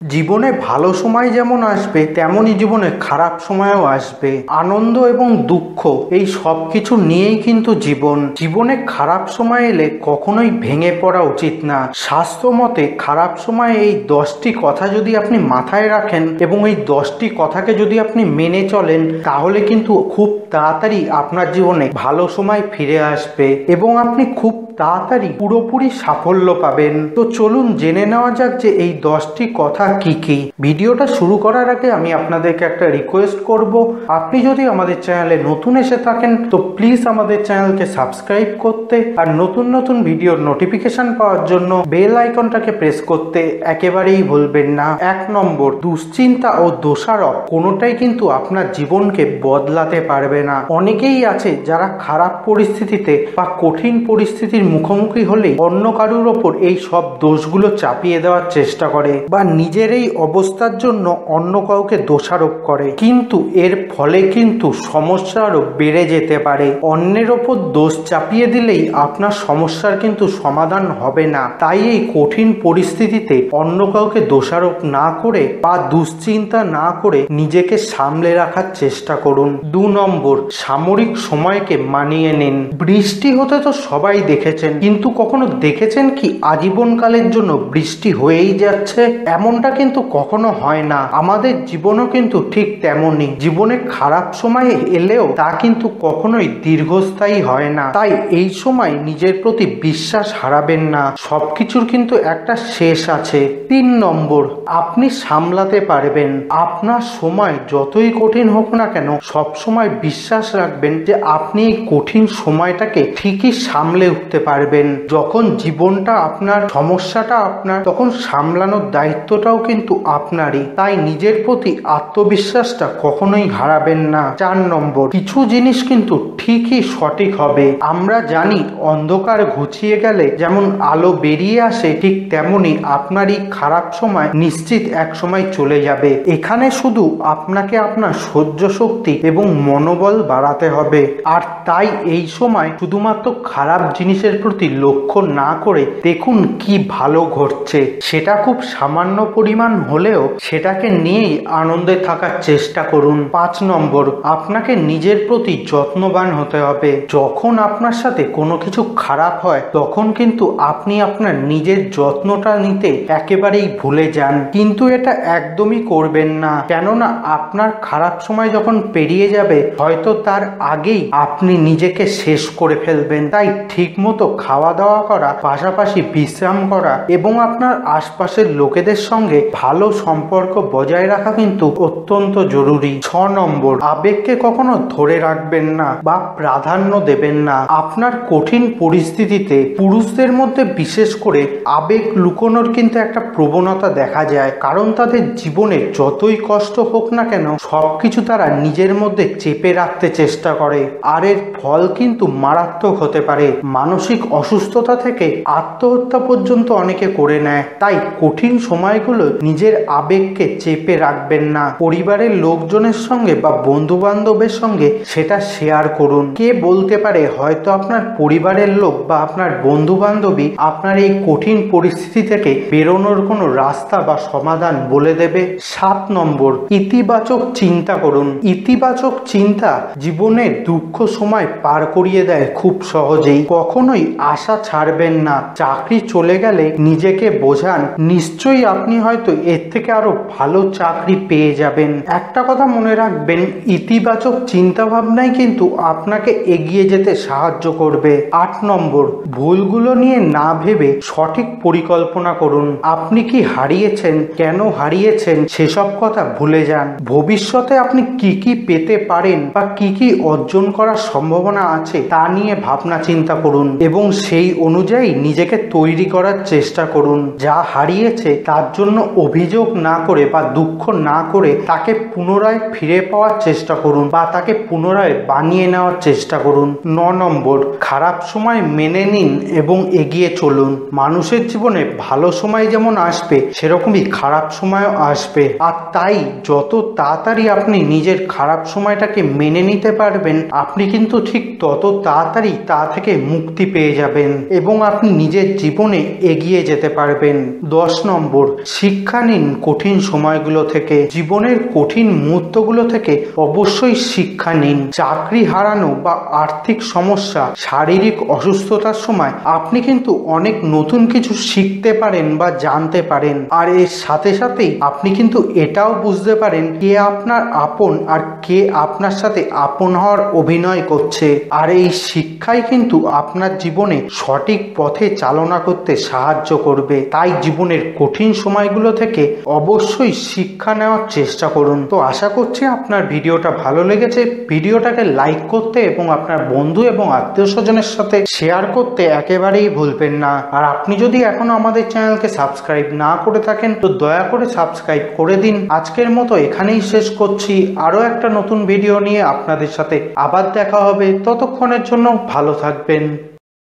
জীবনে ভালো সময় যেমন আসবে তেমনই জীবনে খারাপ সময়ও আসবে। আনন্দ এবং দুঃখ এই সব কিছু নিয়েই কিন্তু জীবনে খারাপ সময় এলে কখনোই ভেঙে পড়া উচিত না। স্বাস্থ্য মতে খারাপ সময় এই 10টি কথা যদি আপনি মাথায় রাখেন এবং এই 10টি কথাকে যদি আপনি মেনে চলেন, তাহলে কিন্তু খুব তাড়াতাড়ি আপনার জীবনে ভালো সময় ফিরে আসবে এবং আপনি খুব তাড়াতাড়ি পুরোপুরি সাফল্য পাবেন। তো চলুন জেনে নেওয়া যাক যে এই 10টি কথা কি কি। ভিডিওটা শুরু করার আগে আমি আপনাদেরকে একটা রিকোয়েস্ট করব, আপনি যদি আমাদের চ্যানেলে নতুন এসে থাকেন তো প্লিজ আমাদের চ্যানেলকে সাবস্ক্রাইব করতে আর নতুন নতুন ভিডিওর নোটিফিকেশন পাওয়ার জন্য বেল আইকনটাকে প্রেস করতে একেবারেই ভুলবেন না। 1 নম্বর, দুশ্চিন্তা ও দোষারোপ কোনোটাই কিন্তু আপনার জীবনকে বদলাতে পারবে না। অনেকেই আছে যারা খারাপ পরিস্থিতিতে বা কঠিন পরিস্থিতির মুখোমুখি হলে অন্য কারুর ওপর এই সব দোষগুলো চাপিয়ে দেওয়ার চেষ্টা করে বা নিজের এই অবস্থার জন্য অন্য কাউকে দোষারোপ করে, কিন্তু এর ফলে কিন্তু সমস্যা আরো বেড়ে যেতে পারে। অন্যের ওপর দোষ চাপিয়ে দিলেই আপনার সমস্যার কিন্তু সমাধান হবে না। তাই এই কঠিন পরিস্থিতিতে অন্য কাউকে দোষারোপ না করে বা দুশ্চিন্তা না করে নিজেকে সামলে রাখার চেষ্টা করুন। 2 নম্বর, সাময়িক সময়কে মানিয়ে নিন। বৃষ্টি হতে তো সবাই দেখেছেন, কিন্তু কখনো দেখেছেন কি আজীবনকালের জন্য বৃষ্টি হয়েই যাচ্ছে? এমনটা কিন্তু কখনো হয় না। আমাদের জীবনও কিন্তু ঠিক তেমনই। জীবনে খারাপ সময় এলেও তা কিন্তু কখনোই দীর্ঘস্থায়ী হয় না। তাই এই সময় নিজের প্রতি বিশ্বাস হারাবেন না। সবকিছুর কিন্তু একটা শেষ আছে। 3 নম্বর, আপনি সামলাতে পারবেন। আপনার সময় যতই কঠিন হোক না কেন, সব সময় বিশ্বাস রাখবেন যে আপনি এই কঠিন সময়টাকে ঠিকই সামলে উঠতে পারবেন। যখন জীবনটা আপনার, সমস্যাটা আপনার, তখন সামলানোর দায়িত্বটাও কিন্তু আপনারই। তাই নিজের প্রতি আত্মবিশ্বাসটা কখনোই হারাবেন না। 4 নম্বর, কিছু জিনিস কিন্তু ঠিকই সঠিক হবে। আমরা জানি অন্ধকার ঘুচিয়ে গেলে যেমন আলো বেরিয়ে আসে, ঠিক তেমনি আপনার এই খারাপ সময় নিশ্চিত এক সময় চলে যাবে। এখানে শুধু আপনাকে আপনার সহ্য শক্তি এবং মনোবল বাড়াতে হবে। আর তাই এই সময় শুধুমাত্র খারাপ জিনিসের প্রতি লক্ষ্য না করে দেখুন কি ভালো ঘটছে। সেটা খুব সামান্য পরিমাণ হলেও সেটাকে নিয়েই আনন্দে থাকার চেষ্টা করুন। 5 নম্বর, আপনাকে নিজের প্রতি যত্নবান হতে হবে। যখন আপনার সাথে কোনো কিছু খারাপ হয় তখন কিন্তু আপনি আপনার নিজের যত্নটা নিতে একেবারেই ভুলে যান, কিন্তু এটা একদমই করবেন না। কেননা আপনার খারাপ সময় যখন পেরিয়ে যাবে, হয়তো তার আগেই আপনি নিজেকে শেষ করে ফেলবেন। তাই ঠিক মতো খাওয়া দাওয়া করা, পাশাপাশি বিশ্রাম করা এবং আপনার আশপাশের লোকেদের সঙ্গে ভালো সম্পর্ক বজায় রাখা কিন্তু অত্যন্ত জরুরি। 6 নম্বর, আবেগকে কখনো ধরে রাখবেন না বা প্রাধান্য দেবেন না। আপনার কঠিন পরিস্থিতিতে পুরুষদের মধ্যে বিশেষ করে আবেগ লুকোনোর কিন্তু একটা প্রবণতা দেখা যায়, কারণ তাদের জীবনে যতই কষ্ট হোক না কেন সবকিছু তারা নিজের মধ্যে চেপে রাখতে চেষ্টা করে, আর এর ফল কিন্তু মারাত্মক হতে পারে। মানসিক অসুস্থতা থেকে আত্মহত্যা পর্যন্ত অনেকে করে নেয়। তাই কঠিন সময়গুলো নিজের আবেগকে চেপে রাখবেন না। পরিবারের লোকজনের সঙ্গে বা বন্ধু বান্ধবের সঙ্গে সেটা শেয়ার করুন। কে বলতে পারে হয়তো আপনার পরিবারের লোক বা আপনার বন্ধু বান্ধবী আপনার এই কঠিন পরিস্থিতি থেকে বেরোনোর কোনো রাস্তা বা সমাধান বলে দেবে। 7 নম্বর, ইতিবাচক চিন্তা করুন। ইতিবাচক চিন্তা জীবনের দুঃখ সময় পার করিয়ে দেয় খুব সহজেই। কখনোই আশা ছাড়বেন না। চাকরি চলে গেলে নিজেকে বোঝান, নিশ্চয়ই আপনি হয়তো এর থেকে আরো ভালো চাকরি পেয়ে যাবেন। একটা কথা মনে রাখবেন, ইতিবাচক চিন্তা ভাবনাই কিন্তু আপনাকে এগিয়ে যেতে সাহায্য করবে। 8 নম্বর, ভুলগুলো নিয়ে না ভেবে সঠিক পরিকল্পনা করুন। আপনি কি হারিয়েছেন, কেন হারিয়েছেন সেসব কথা ভুলে যান। ভবিষ্যতে আপনি কি কি পেতে পারেন বা কি কি অর্জন করার সম্ভাবনা আছে তা নিয়ে ভাবনা চিন্তা করুন এবং সেই অনুযায়ী নিজেকে তৈরি করার চেষ্টা করুন। যা হারিয়েছে তার জন্য অভিযোগ না করে বা দুঃখ না করে তাকে পুনরায় ফিরে পাওয়ার চেষ্টা করুন বা তাকে পুনরায় বানিয়ে নেওয়ার চেষ্টা করুন। 9 নম্বর, খারাপ সময় মেনে নিন এবং এগিয়ে চলুন। মানুষের জীবনে ভালো সময় যেমন আসবে, সেরকমই খারাপ সময়ও আসবে। আর তাই যত তাড়াতাড়ি আপনি নিজের খারাপ সময়টাকে মেনে নিতে পারবেন, আপনি কিন্তু ঠিক তত তাড়াতাড়ি তা থেকে মুক্তি পেয়ে যাবেন এবং আপনি নিজের জীবনে এগিয়ে যেতে পারবেন। 10 নম্বর, শিক্ষা নিন কঠিন সময়গুলো থেকে। জীবনের কঠিন মুহূর্তগুলো থেকে অবশ্যই শিক্ষা নিন। চাকরি হারানো বা আর্থিক সমস্যা, শারীরিক অসুস্থতার সময় আপনি কিন্তু অনেক নতুন কিছু শিখতে পারেন বা জানতে পারেন। আর এর সাথে সাথেই আপনি কিন্তু এটাও বুঝতে পারেন কে আপনার আপন আর কে আপনার সাথে আপন হওয়ার অভিনয় করছে। আর এই শিক্ষাই কিন্তু আপনার জীবনে সঠিক পথে চালনা করতে সাহায্য করবে। তাই জীবনের কঠিন সময়গুলো থেকে অবশ্যই শিক্ষা নেওয়ার চেষ্টা করুন। তো আশা করছি আপনার ভিডিওটা ভালো লেগেছে। ভিডিওটাকে লাইক করতে এবং আপনার বন্ধু এবং আত্মীয় স্বজনের সাথে শেয়ার করতে একেবারেই ভুলবেন না। আর আপনি যদি এখনো আমাদের চ্যানেলকে সাবস্ক্রাইব না করে থাকেন তো দয়া করে সাবস্ক্রাইব করে দিন। আজকের মতো এখানেই শেষ করছি। আরো একটা নতুন ভিডিও নিয়ে আপনাদের সাথে আবার দেখা হবে। ততক্ষণের জন্য ভালো থাকবেন।